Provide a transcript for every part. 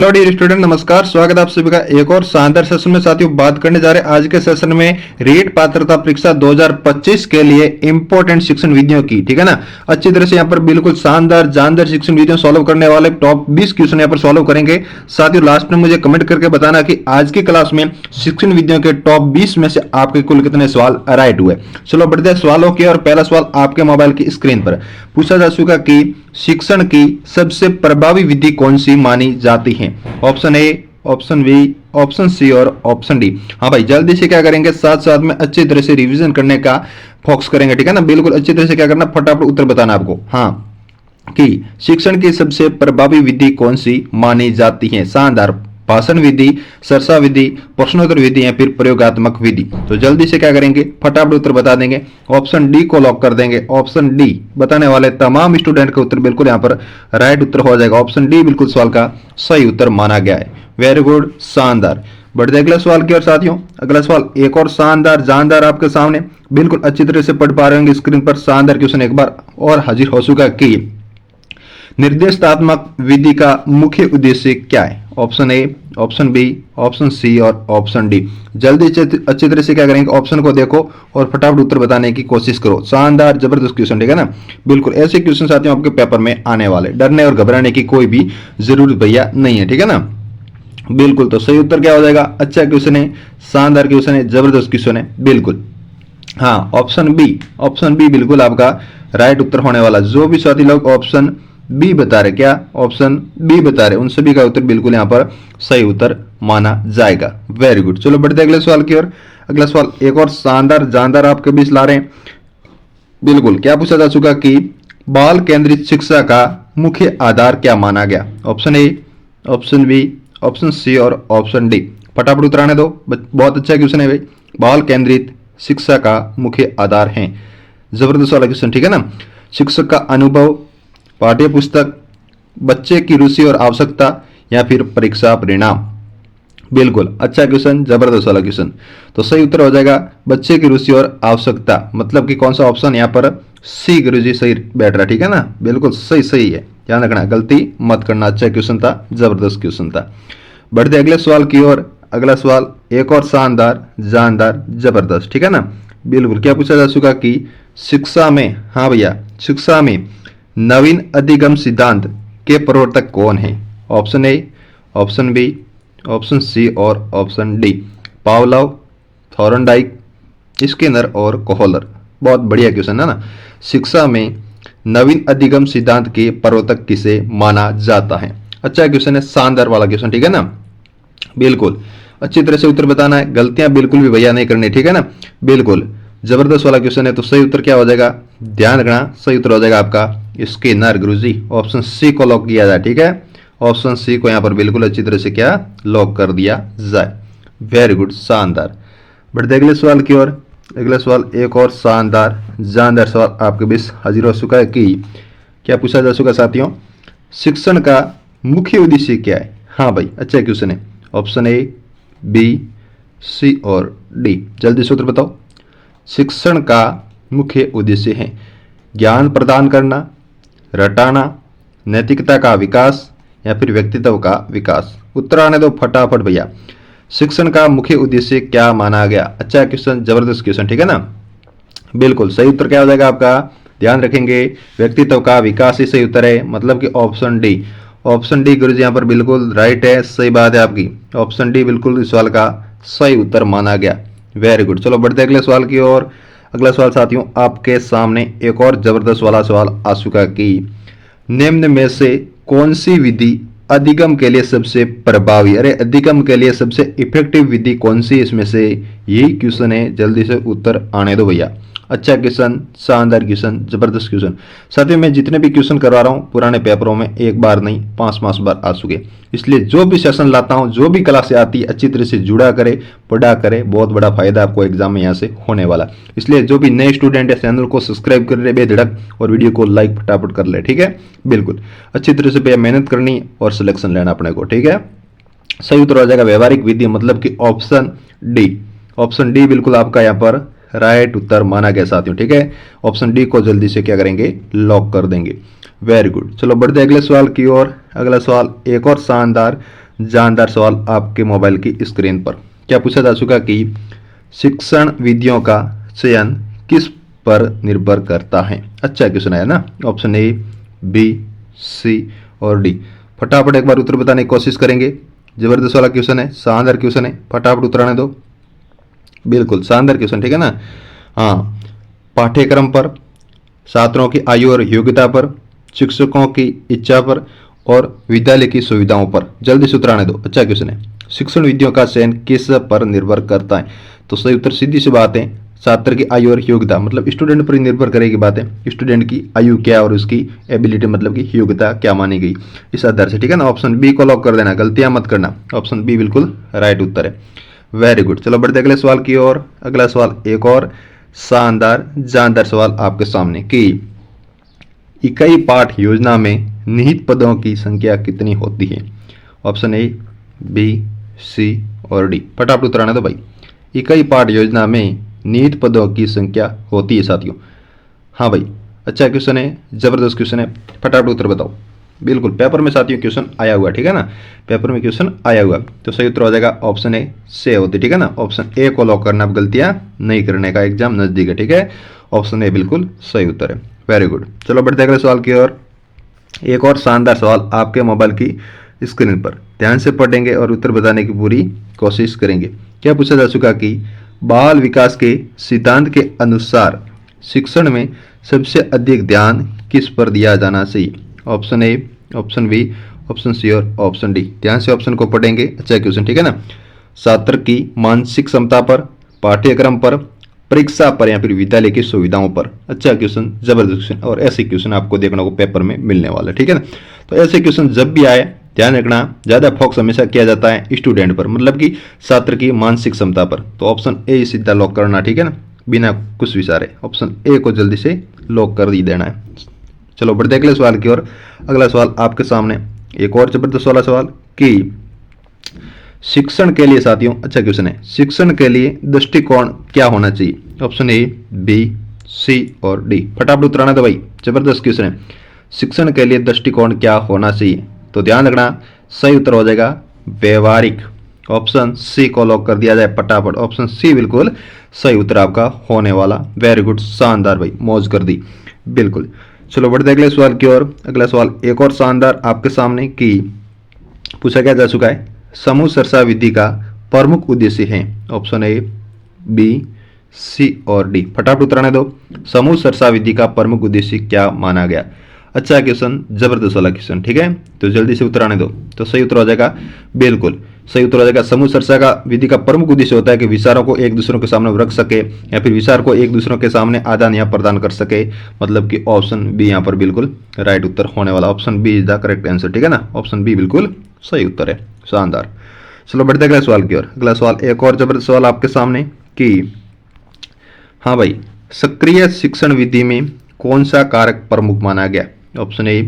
Hello dear student, नमस्कार। स्वागत है आप सभी का एक और शानदार सेशन में। साथियों, बात करने जा रहे हैं आज के सेशन में रीट पात्रता परीक्षा 2025 के लिए इंपॉर्टेंट शिक्षण विधियों की। ठीक है ना, अच्छी तरह से यहाँ पर बिल्कुल शानदार जानदार शिक्षण विधियों सॉल्व करने वाले टॉप 20 क्वेश्चन यहाँ पर सॉल्व करेंगे। साथियों, लास्ट में मुझे कमेंट करके बताना कि आज की क्लास में शिक्षण विधियों के टॉप 20 में से आपके कुल कितने सवाल राइट हुए। चलो बढ़ते हैं सवालों की। और पहला सवाल आपके मोबाइल की स्क्रीन पर पूछा जा चुका कि शिक्षण की सबसे प्रभावी विधि कौन सी मानी जाती है। Option A, option B, option C और ऑप्शन डी। हाँ भाई, जल्दी से क्या करेंगे, साथ साथ में अच्छी तरह से रिवीजन करने का फोकस करेंगे। ठीक है ना, बिल्कुल अच्छी तरह से क्या करना, फटाफट उत्तर बताना आपको। हाँ, कि शिक्षण की सबसे प्रभावी विधि कौन सी मानी जाती है। शानदार। भाषण विधि, सरसा विधि, प्रश्नोत्तर विधि या फिर प्रयोगात्मक विधि। तो जल्दी से क्या करेंगे, फटाफट उत्तर बता देंगे। ऑप्शन डी को लॉक कर देंगे। ऑप्शन डी बताने वाले तमाम स्टूडेंट का उत्तर बिल्कुल यहाँ पर राइट उत्तर हो जाएगा। ऑप्शन डी बिल्कुल सवाल का सही उत्तर माना गया है। वेरी गुड, शानदार। बढ़ते अगले सवाल की ओर। साथियों, अगला सवाल एक और शानदार जानदार आपके सामने बिल्कुल अच्छी तरह से पढ़ पा रहे होंगे स्क्रीन पर। शानदार क्वेश्चन एक बार और हाजिर हो चुका कि निर्देशात्मक विधि का मुख्य उद्देश्य क्या है। Option A, option B, option C और ऑप्शन डी। जल्दी से अच्छी तरह से क्या करेंगे, ऑप्शन को देखो और फटाफट उत्तर बताने की कोशिश करो। शानदार जबरदस्त क्वेश्चन, ठीक है ना। बिल्कुल ऐसे क्वेश्चन साथियों आपके पेपर में आने वाले, डरने और घबराने की कोई भी जरूरत भैया नहीं है। ठीक है ना, बिल्कुल। तो सही उत्तर क्या हो जाएगा, अच्छा क्वेश्चन है, शानदार क्वेश्चन है, जबरदस्त क्वेश्चन है, बिल्कुल। हाँ, ऑप्शन बी, ऑप्शन बी बिल्कुल आपका राइट उत्तर होने वाला। जो भी साथी लोग ऑप्शन बी बता रहे, क्या ऑप्शन बी बता रहे, उन सभी का उत्तर बिल्कुल यहाँ पर सही उत्तर माना जाएगा। Very good. चलो बढ़ते अगले सवाल की ओर। अगला सवाल एक और शानदार जानदार आपके बीच ला रहे हैं। बिल्कुल, क्या पूछा जा चुका कि बाल केंद्रित शिक्षा का मुख्य आधार क्या माना गया। Option A, option B, option C और ऑप्शन डी। फटाफट उत्तर आने दो, बहुत अच्छा क्वेश्चन है भाई। बाल केंद्रित शिक्षा का मुख्य आधार है, जबरदस्त वाला क्वेश्चन। ठीक है ना, शिक्षक का अनुभव, पाठ्य पुस्तक, बच्चे की रुचि और आवश्यकता या फिर परीक्षा परिणाम। बिल्कुल अच्छा क्वेश्चन, जबरदस्त वाला क्वेश्चन। तो सही उत्तर हो जाएगा बच्चे की रुचि और आवश्यकता। मतलब कि कौन सा ऑप्शन यहाँ पर सी गुरुजी सही बैठ रहा है। ठीक है ना, बिल्कुल सही सही है, ध्यान रखना, गलती मत करना। अच्छा क्वेश्चन था, जबरदस्त क्वेश्चन था। बढ़ते अगले सवाल की ओर। अगला सवाल एक और शानदार जानदार जबरदस्त। ठीक है ना, बिल्कुल। क्या पूछा जा चुका कि शिक्षा में, हाँ भैया, शिक्षा में नवीन अधिगम सिद्धांत के प्रवर्तक कौन है। Option A, option B, option C और option D. Pavlov, Thorndike, Skinner और कोहलर। बहुत बढ़िया क्वेश्चन है ना। शिक्षा में नवीन अधिगम सिद्धांत के प्रवर्तक किसे माना जाता है। अच्छा क्वेश्चन है, शानदार वाला क्वेश्चन। ठीक है ना, बिल्कुल अच्छी तरह से उत्तर बताना है, गलतियां बिल्कुल भी भैया नहीं करनी। ठीक है ना, बिल्कुल जबरदस्त वाला क्वेश्चन है। तो सही उत्तर क्या हो जाएगा, ध्यान रखना, सही उत्तर हो जाएगा आपका स्किनर गुरुजी। ऑप्शन सी को लॉक किया जाए। ठीक है, ऑप्शन सी को यहाँ पर बिल्कुल अच्छी तरह से क्या लॉक कर दिया जाए। वेरी गुड, शानदार। बढ़ते अगले सवाल की ओर। अगला सवाल एक और शानदार जानदार सवाल आपके बीच हाजिर हो चुका है कि क्या पूछा जा चुका साथियों, शिक्षण का मुख्य उद्देश्य क्या है। हाँ भाई, अच्छा क्वेश्चन है। ऑप्शन ए, बी, सी और डी। जल्दी से उत्तर बताओ। शिक्षण का मुख्य उद्देश्य है ज्ञान प्रदान करना, रटाना, नैतिकता का विकास या फिर व्यक्तित्व का विकास। उत्तर आने दो फटाफट भैया। शिक्षण का मुख्य उद्देश्य क्या माना गया। अच्छा क्वेश्चन, जबरदस्त क्वेश्चन। ठीक है ना, बिल्कुल सही उत्तर क्या हो जाएगा आपका, ध्यान रखेंगे, व्यक्तित्व का विकास ही सही उत्तर है। मतलब कि ऑप्शन डी, ऑप्शन डी गुरुजी यहाँ पर बिल्कुल राइट है, सही बात है आपकी। ऑप्शन डी बिल्कुल इस सवाल का सही उत्तर माना गया। Very good. चलो बढ़ते अगले सवाल की ओर। अगला सवाल साथियों आपके सामने एक और जबरदस्त वाला सवाल आ चुका कि निम्न में से कौन सी विधि अधिगम के लिए सबसे प्रभावी, अरे अधिगम के लिए सबसे इफेक्टिव विधि कौन सी, इसमें से यही क्वेश्चन है। जल्दी से उत्तर आने दो भैया। अच्छा क्वेश्चन, शानदार क्वेश्चन, जबरदस्त क्वेश्चन। साथियों, मैं जितने भी क्वेश्चन करवा रहा हूँ पुराने पेपरों में एक बार नहीं 5-5 बार आ चुके, इसलिए जो भी सेशन लाता हूँ, जो भी क्लास आती है, अच्छी तरह से जुड़ा करे, पढ़ा करे, बहुत बड़ा फायदा आपको एग्जाम में यहाँ से होने वाला। इसलिए जो भी नए स्टूडेंट है चैनल को सब्सक्राइब कर ले बेधड़क और वीडियो को लाइक फटाफट कर ले। ठीक है, बिल्कुल अच्छी तरह से मेहनत करनी और सिलेक्शन लेना अपने को। ठीक है, सही उत्तर हो जाएगा व्यवहारिक विधि, मतलब कि ऑप्शन डी। ऑप्शन डी बिल्कुल आपका यहाँ पर राइट उत्तर माना गया साथियों। ठीक है, ऑप्शन डी को जल्दी से क्या करेंगे, लॉक कर देंगे। Very good. चलो बढ़ते अगले सवाल की ओर। अगला सवाल एक और शानदार जानदार सवाल आपके मोबाइल की स्क्रीन पर। क्या पूछा जा चुका कि शिक्षण विधियों का चयन किस पर निर्भर करता है। अच्छा क्वेश्चन है ना। ऑप्शन ए, बी, सी और डी। फटाफट एक बार उत्तर बताने की कोशिश करेंगे। जबरदस्त वाला क्वेश्चन है, शानदार क्वेश्चन है, फटाफट उत्तर आने दो। बिल्कुल शानदार क्वेश्चन, ठीक है ना। हाँ, पाठ्यक्रम पर, छात्रों की आयु और योग्यता पर, शिक्षकों की इच्छा पर और विद्यालय की सुविधाओं पर। जल्दी से उत्तर आने दो। अच्छा क्वेश्चन है, शिक्षण विधियों का चयन किस पर निर्भर करता है। तो सही उत्तर सीधी सी बात है, छात्र की आयु और योग्यता, मतलब स्टूडेंट पर ही निर्भर करेगी बात है। स्टूडेंट की आयु क्या और उसकी एबिलिटी मतलब की योग्यता क्या मानी गई, इस आधार से, ठीक है ना। ऑप्शन बी को लॉक कर देना, गलतियां मत करना। ऑप्शन बी बिल्कुल राइट उत्तर है। Very good. चलो बढ़ते अगले सवाल की ओर। अगला सवाल एक और शानदार जानदार सवाल आपके सामने कि इकाई पाठ योजना में निहित पदों की संख्या कितनी होती है। ऑप्शन ए, बी, सी और डी। फटाफट उत्तर आने दो भाई। इकाई पाठ योजना में निहित पदों की संख्या होती है साथियों। हाँ भाई, अच्छा क्वेश्चन है, जबरदस्त क्वेश्चन है, फटाफट उत्तर बताओ। बिल्कुल पेपर में साथियों क्वेश्चन आया हुआ, ठीक है ना। पेपर में क्वेश्चन आया हुआ, तो सही उत्तर हो जाएगा ऑप्शन ए से होती, ठीक है ना। ऑप्शन ए को लॉक करना, आप गलतियां नहीं करने का, एग्जाम नजदीक है, ठीक है। ऑप्शन ए बिल्कुल सही उत्तर है। Very good. चलो बढ़ते अगले सवाल की ओर। एक और शानदार सवाल आपके मोबाइल की स्क्रीन पर। ध्यान से पढ़ेंगे और उत्तर बताने की पूरी कोशिश करेंगे। क्या पूछा जा चुका कि बाल विकास के सिद्धांत के अनुसार शिक्षण में सबसे अधिक ध्यान किस पर दिया जाना चाहिए। Option A, option B, option C और ऑप्शन डी। ध्यान से ऑप्शन को पढ़ेंगे। अच्छा क्वेश्चन, ठीक है ना। छात्र की मानसिक क्षमता पर, पाठ्यक्रम पर, परीक्षा पर या फिर विद्यालय की सुविधाओं पर। अच्छा क्वेश्चन, जबरदस्त क्वेश्चन, और ऐसे क्वेश्चन आपको देखने को पेपर में मिलने वाला है, ठीक है ना। तो ऐसे क्वेश्चन जब भी आए ध्यान रखना, ज्यादा फोकस हमेशा किया जाता है स्टूडेंट पर, मतलब कि छात्र की मानसिक क्षमता पर। तो ऑप्शन ए सीधा लॉक करना, ठीक है ना, बिना कुछ विचारे ऑप्शन ए को जल्दी से लॉक कर ही देना है। चलो बढ़ते अगले सवाल की ओर। अगला सवाल आपके सामने एक और जबरदस्त वाला सवाल कि शिक्षण के लिए साथियों, अच्छा क्वेश्चन है, शिक्षण के लिए दृष्टिकोण क्या होना चाहिए। ऑप्शन ए, बी, सी और डी। फटाफट उत्तर आना दो भाई, जबरदस्त क्वेश्चन है। शिक्षण के लिए दृष्टिकोण क्या होना चाहिए, तो ध्यान रखना सही उत्तर हो जाएगा व्यवहारिक। ऑप्शन सी को लॉक कर दिया जाए फटाफट। ऑप्शन सी बिल्कुल सही उत्तर आपका होने वाला। वेरी गुड, शानदार भाई, मौज कर दी, बिल्कुल। चलो बढ़ते अगले सवाल की ओर। अगला सवाल एक और शानदार आपके सामने कि पूछा क्या जा चुका है, समूह चर्चा विधि का प्रमुख उद्देश्य है। ऑप्शन ए, बी, सी और डी। फटाफट उत्तर आने दो। समूह चर्चा विधि का प्रमुख उद्देश्य क्या माना गया। अच्छा क्वेश्चन, जबरदस्त वाला क्वेश्चन, ठीक है। तो जल्दी से उत्तर आने दो। तो सही उत्तर हो जाएगा, बिल्कुल सही उत्तर हो जाएगा, समूह चर्चा का विधि का प्रमुख उद्देश्य होता है कि विचारों को एक दूसरों के सामने रख सके या फिर विचार को एक दूसरों के सामने आदान या प्रदान कर सके। मतलब कि ऑप्शन बी यहाँ पर बिल्कुल राइट उत्तर होने वाला। Option B is the correct answer, ठीक है ना। ऑप्शन बी बिल्कुल सही उत्तर है, शानदार। चलो बढ़ते अगले सवाल की ओर। अगला सवाल एक और जबरदस्त सवाल आपके सामने कि हाँ भाई, सक्रिय शिक्षण विधि में कौन सा कारक प्रमुख माना गया। ऑप्शन ए,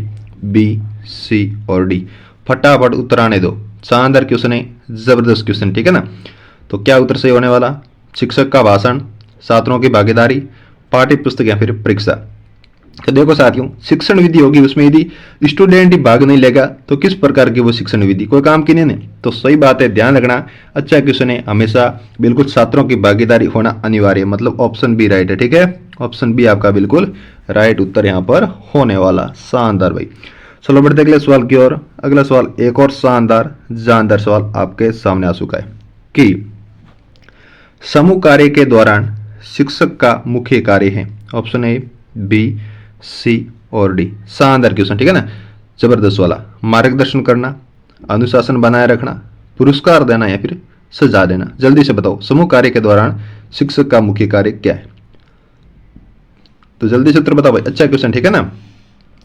बी, सी और डी। फटाफट उत्तर आने दो। शानदार क्वेश्चन है, जबरदस्त क्वेश्चन, ठीक है ना। तो क्या उत्तर सही होने वाला, शिक्षक का भाषण, छात्रों की भागीदारी, पाठ्य पुस्तक या फिर परीक्षा। तो देखो साथियों, शिक्षण विधि होगी उसमें यदि स्टूडेंट ही भाग नहीं लेगा तो किस प्रकार की वो शिक्षण विधि, कोई काम की नहीं। तो सही बात है, ध्यान रखना। अच्छा क्वेश्चन है, हमेशा बिल्कुल छात्रों की भागीदारी होना अनिवार्य है, मतलब ऑप्शन बी राइट है, ठीक है। ऑप्शन बी आपका बिल्कुल राइट उत्तर यहाँ पर होने वाला। शानदार भाई। चलो बढ़ते अगले सवाल की ओर। अगला सवाल एक और शानदार जानदार सवाल आपके सामने आ चुका है कि समूह कार्य के दौरान शिक्षक का मुख्य कार्य है। ऑप्शन ए, बी, सी और डी। शानदार क्वेश्चन, ठीक है ना, जबरदस्त वाला। मार्गदर्शन करना, अनुशासन बनाए रखना, पुरस्कार देना या फिर सजा देना। जल्दी से बताओ, समूह कार्य के दौरान शिक्षक का मुख्य कार्य क्या है। तो जल्दी से उत्तर बताओ भाई। अच्छा क्वेश्चन, ठीक है ना।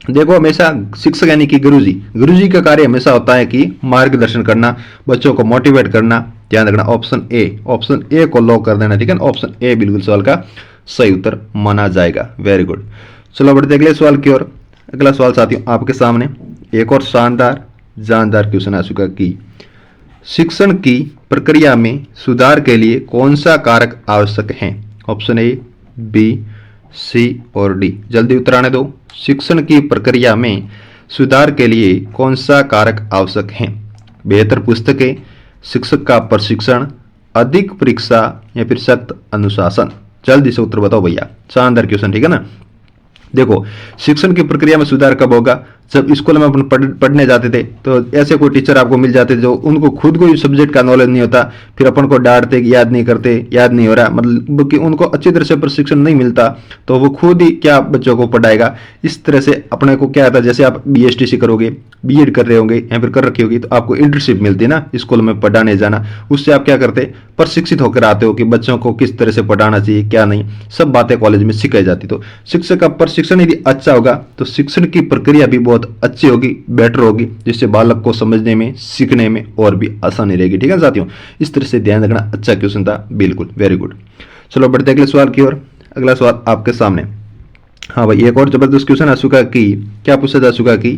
देखो, हमेशा शिक्षक यानी कि गुरुजी का कार्य हमेशा होता है कि मार्गदर्शन करना, बच्चों को मोटिवेट करना। ध्यान रखना, ऑप्शन ए को लॉक कर देना, ठीक है ना। ऑप्शन ए बिल्कुल सवाल का सही उत्तर माना जाएगा। Very good. चलो बढ़ते अगले सवाल की ओर। अगला सवाल साथियों आपके सामने एक और शानदार जानदार क्वेश्चन आ चुका कि शिक्षण की प्रक्रिया में सुधार के लिए कौन सा कारक आवश्यक है। ऑप्शन ए, बी, सी और डी। जल्दी उत्तर आने दो। शिक्षण की प्रक्रिया में सुधार के लिए कौन सा कारक आवश्यक है। बेहतर पुस्तकें, शिक्षक का प्रशिक्षण, अधिक परीक्षा या फिर सख्त अनुशासन। जल्दी से उत्तर बताओ भैया। शानदार क्वेश्चन, ठीक है ना। देखो, शिक्षण की प्रक्रिया में सुधार कब होगा? जब स्कूल में अपन पढ़ने जाते थे तो ऐसे कोई टीचर आपको मिल जाते जो उनको खुद को सब्जेक्ट का नॉलेज नहीं होता, फिर अपन को डांटते कि याद नहीं करते, याद नहीं हो रहा, मतलब कि उनको अच्छी तरह से प्रशिक्षण नहीं मिलता, तो वो खुद ही क्या बच्चों को पढ़ाएगा। इस तरह से अपने को क्या आता है, जैसे आप BSTC करोगे, बीएड कर रहे होंगे या फिर कर रखी होगी, तो आपको इंटर्नशिप मिलती है ना स्कूल में पढ़ाने जाना। उससे आप क्या करते, प्रशिक्षित होकर आते हो कि बच्चों को किस तरह से पढ़ाना चाहिए, क्या नहीं, सब बातें कॉलेज में सिखाई जाती। तो शिक्षक का प्रशिक्षण यदि अच्छा होगा तो शिक्षण की प्रक्रिया भी बहुत अच्छी होगी, बेटर होगी, जिससे बालक को समझने में, सीखने में और भी आसानी रहेगी। ठीक है साथियों, इस तरह से ध्यान रखना। अच्छा क्वेश्चन था, बिल्कुल, वेरी गुड। चलो बढ़ते अगले सवाल की ओर। अगला सवाल आपके सामने। हाँ भाई, एक और जबरदस्त क्वेश्चन आ चुका कि क्या पूछा जा चुका कि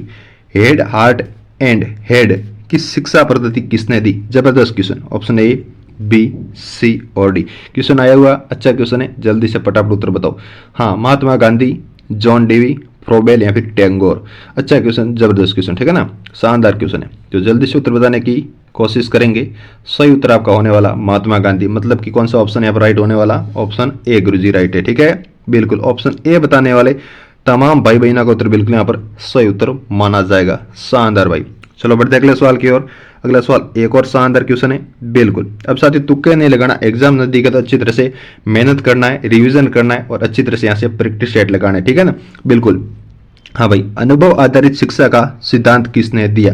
हेड, हार्ट एंड हेड की शिक्षा पद्धति किसने दी? जबरदस्त question. Option A, B, C और D क्वेश्चन आया हुआ। अच्छा क्वेश्चन है, जल्दी से फटाफट उत्तर बताओ। हाँ, Mahatma Gandhi, John Dewey, Froebel या फिर टैगोर। अच्छा क्वेश्चन, जबरदस्त क्वेश्चन, ठीक है ना, शानदार क्वेश्चन है। तो जल्दी से उत्तर बताने की कोशिश करेंगे। सही उत्तर आपका होने वाला महात्मा गांधी, मतलब कि कौन सा ऑप्शन यहाँ पर राइट होने वाला? ऑप्शन A गुरुजी राइट है, ठीक है, बिल्कुल। ऑप्शन A बताने वाले तमाम भाई बहनों का उत्तर बिल्कुल यहाँ पर सही उत्तर माना जाएगा। शानदार भाई। चलो बढ़ते अगले सवाल की ओर। अगला सवाल एक और शानदार क्वेश्चन है, बिल्कुल। अब साथ ही तुक्के नहीं लगाना, एग्जाम नजदीक है तो अच्छी तरह से मेहनत करना है, रिवीजन करना है और अच्छी तरह से यहाँ से प्रैक्टिस सेट लगाना है, ठीक है ना, बिल्कुल। हाँ भाई, अनुभव आधारित शिक्षा का सिद्धांत किसने दिया?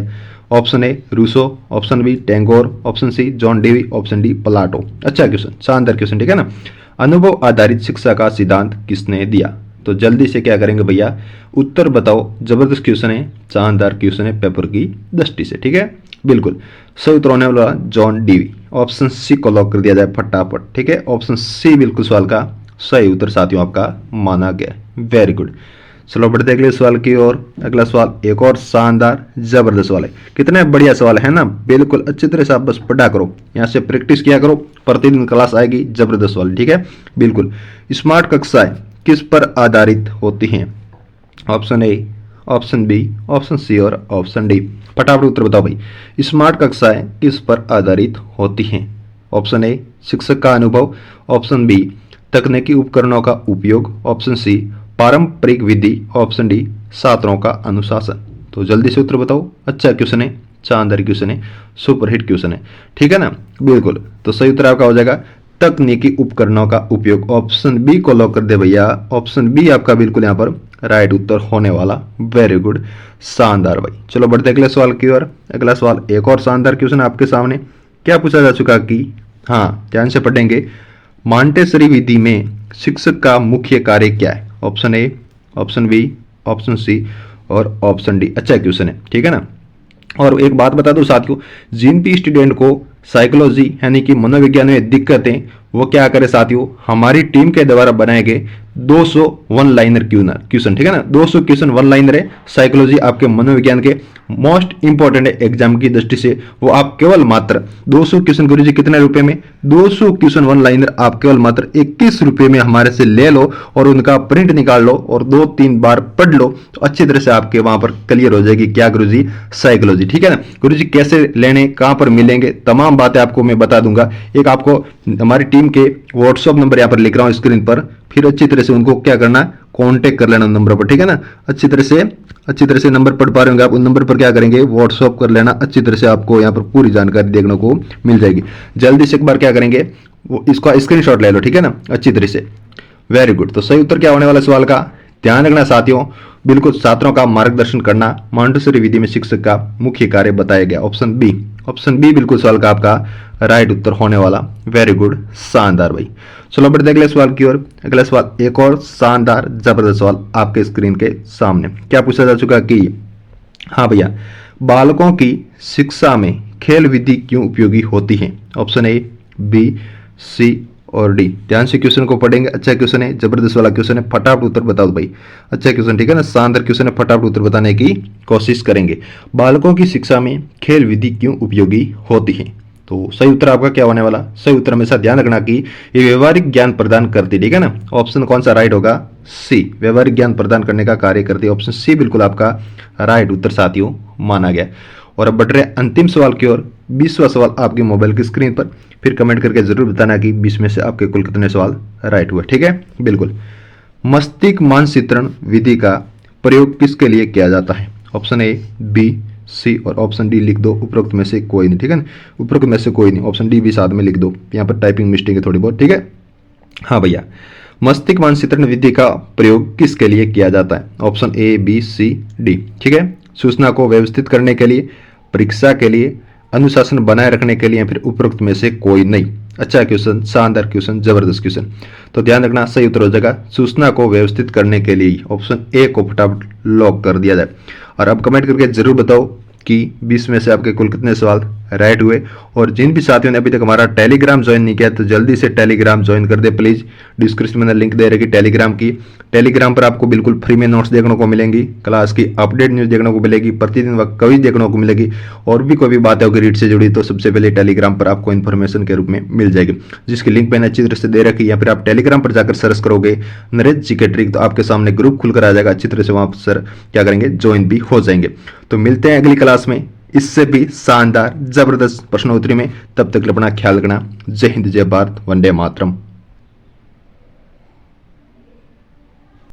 Option A Rousseau, option B Tagore, option C John Dewey, option D Plato. अच्छा क्वेश्चन, शानदार क्वेश्चन, ठीक है ना। अनुभव आधारित शिक्षा का सिद्धांत किसने दिया? तो जल्दी से क्या करेंगे भैया, उत्तर बताओ। जबरदस्त क्वेश्चन है, शानदार क्वेश्चन है पेपर की दृष्टि से, ठीक है, बिल्कुल। सही उत्तर होने वाला जॉन डेवी। ऑप्शन C को लॉक कर दिया जाए फटाफट, ठीक है। ऑप्शन C बिल्कुल सवाल का सही उत्तर साथियों आपका माना गया। Very good. चलो बढ़ते अगले सवाल की ओर। अगला सवाल एक और शानदार जबरदस्त सवाल है। कितने बढ़िया सवाल है ना, बिल्कुल अच्छी तरह से आप बस पढ़ा करो, यहाँ से प्रैक्टिस किया करो, प्रतिदिन क्लास आएगी। जबरदस्त सवाल, ठीक है, बिल्कुल। स्मार्ट कक्षाएं किस पर आधारित होती हैं? Option A, option B, option C और ऑप्शन D। फटाफट उत्तर बताओ भाई। स्मार्ट कक्षाएं किस पर आधारित होती हैं? ऑप्शन A शिक्षक का अनुभव, ऑप्शन B तकनीकी उपकरणों का उपयोग, ऑप्शन C पारंपरिक विधि, ऑप्शन D छात्रों का अनुशासन। तो जल्दी से उत्तर बताओ। अच्छा क्वेश्चन है, शानदार क्वेश्चन है, सुपरहिट क्वेश्चन है, ठीक है ना, बिल्कुल। तो सही उत्तर आपका हो जाएगा तकनीकी उपकरणों का उपयोग। ऑप्शन B को लॉक कर दे भैया। ऑप्शन B आपका बिल्कुल यहाँ पर राइट उत्तर होने वाला। वेरी गुड, शानदार भाई। चलो बढ़ते अगले सवाल की ओर। अगला सवाल एक और शानदार क्वेश्चन आपके सामने। क्या पूछा जा चुका कि, हाँ ध्यान से पढ़ेंगे, मॉन्टेसरी विधि में शिक्षक का मुख्य कार्य क्या है? Option A, option B, option C और ऑप्शन D। अच्छा क्वेश्चन है, ठीक है ना। और एक बात बता दूं साथियों, जिन भी स्टूडेंट को साइकोलॉजी यानी कि मनोविज्ञान में दिक्कत है, वो क्या करे साथियों, हमारी टीम के द्वारा बनाए गए 200 वन लाइनर क्वेश्चन, ठीक है ना, 200 क्वेश्चन वन लाइनर है साइकोलॉजी आपके मनोविज्ञान के, मोस्ट इंपॉर्टेंट है एग्जाम की दृष्टि से। वो आप केवल मात्र 200 क्वेश्चन, गुरुजी कितने रुपए में? 200 क्वेश्चन वन लाइनर आप केवल मात्र 21 रुपए में हमारे से ले लो और उनका प्रिंट निकाल लो और 2-3 बार पढ़ लो, तो अच्छी तरह से आपके वहां पर क्लियर हो जाएगी क्या गुरुजी, साइकोलॉजी, ठीक है ना। गुरुजी कैसे लेने, कहां पर मिलेंगे, तमाम बातें आपको मैं बता दूंगा। एक आपको हमारी टीम के व्हाट्सएप नंबर यहाँ पर लिख रहा हूं स्क्रीन पर, फिर अच्छी तरह से उनको क्या करना, कांटेक्ट कर लेना नंबर पर, ठीक है ना। अच्छी तरह से नंबर पढ़ पा रहे होंगे आप, उन नंबर पर क्या करेंगे, व्हाट्सएप कर लेना। अच्छी तरह से आपको यहाँ पर पूरी जानकारी देखने को मिल जाएगी। जल्दी से एक बार क्या करेंगे, वो इसका स्क्रीनशॉट ले लो, ठीक है ना, अच्छी तरह से। Very good. तो सही उत्तर क्या होने वाला सवाल का, ध्यान रखना साथियों, बिल्कुल छात्रों का मार्गदर्शन करना मॉन्टेसरी विधि में शिक्षक का मुख्य कार्य बताया गया। ऑप्शन बी, ऑप्शन बी बिल्कुल सवाल का आपका राइट उत्तर होने वाला। वेरी गुड, शानदार भाई। चलो बढ़ते अगले सवाल की ओर। अगला सवाल एक और शानदार जबरदस्त सवाल आपके स्क्रीन के सामने। क्या पूछा जा चुका कि, हाँ भैया, बालकों की शिक्षा में खेल विधि क्यों उपयोगी होती है? ऑप्शन ए, बी, सी और डी। ध्यान से क्वेश्चन को पढ़ेंगे। अच्छा क्वेश्चन है, जबरदस्त वाला क्वेश्चन है, फटाफट उत्तर बताओ भाई। अच्छा क्वेश्चन, ठीक है ना, शानदार क्वेश्चन है, फटाफट उत्तर बताने की कोशिश करेंगे। बालकों की शिक्षा में खेल विधि क्यों उपयोगी होती है? तो सही उत्तर आपका क्या होने वाला, सही उत्तर हमेशा ध्यान रखना कि ये व्यवहारिक ज्ञान प्रदान करती है, ठीक है ना। ऑप्शन कौन सा राइट होगा, सी, व्यवहारिक ज्ञान प्रदान करने का कार्य करती है। ऑप्शन सी बिल्कुल आपका राइट उत्तर साथियों माना गया। और अब बढ़ रहे हैं अंतिम सवाल की ओर। 20वां सवाल आपके मोबाइल की स्क्रीन पर। फिर कमेंट करके जरूर बताना कि 20 में से आपके कुल कितने सवाल राइट हुए। ठीक है, बिल्कुल। मस्तिष्क मानचित्रण विधि का प्रयोग किसके लिए किया जाता है? ऑप्शन ए, बी, सी और ऑप्शन डी लिख दो। उपरोक्त में से कोई नहीं। ठीक है ना, उपरोक्त में से कोई नहीं। ऑप्शन डी भी साथ में लिख दो, यहाँ पर टाइपिंग मिस्टेक है थोड़ी बहुत। ठीक है, हाँ भैया, मस्तिष्क मानचित्रण विधि का प्रयोग किसके लिए किया जाता है? Option A, B, C, D. ठीक है, सूचना को व्यवस्थित करने के लिए, परीक्षा के लिए, अनुशासन बनाए रखने के लिए, या फिर उपरोक्त में से कोई नहीं। अच्छा क्वेश्चन, शानदार क्वेश्चन, जबरदस्त क्वेश्चन। तो ध्यान रखना, सही उत्तर हो जाएगा सूचना को व्यवस्थित करने के लिए। ऑप्शन ए को फटाफट लॉक कर दिया जाए। और अब कमेंट करके जरूर बताओ कि 20 में से आपके कुल कितने सवाल राइट हुए। और जिन भी साथियों ने अभी तक हमारा टेलीग्राम ज्वाइन नहीं किया तो जल्दी से टेलीग्राम ज्वाइन कर दे प्लीज। डिस्क्रिप्शन में लिंक दे रखी टेलीग्राम की। टेलीग्राम पर आपको बिल्कुल फ्री में नोट्स देखने को मिलेंगी, क्लास की अपडेट न्यूज देखने को मिलेगी, प्रतिदिन वक्त कवि देखने को मिलेगी, और भी कोई भी बात होगी रीड से जुड़ी तो सबसे पहले टेलीग्राम पर आपको इन्फॉर्मेशन के रूप में मिल जाएगी, जिसकी लिंक मैंने अच्छी तरह से दे रखी है। या फिर आप टेलीग्राम पर जाकर सर्च करोगे नरेश जी के ट्रिक तो आपके सामने ग्रुप खुलकर आ जाएगा। अच्छी तरह से वहां सर क्या करेंगे, ज्वाइन भी हो जाएंगे। तो मिलते हैं अगली क्लास में इससे भी शानदार जबरदस्त प्रश्नोत्तरी में। तब तक अपना ख्याल रखना। जय हिंद, जय भारत, वंदे मातरम।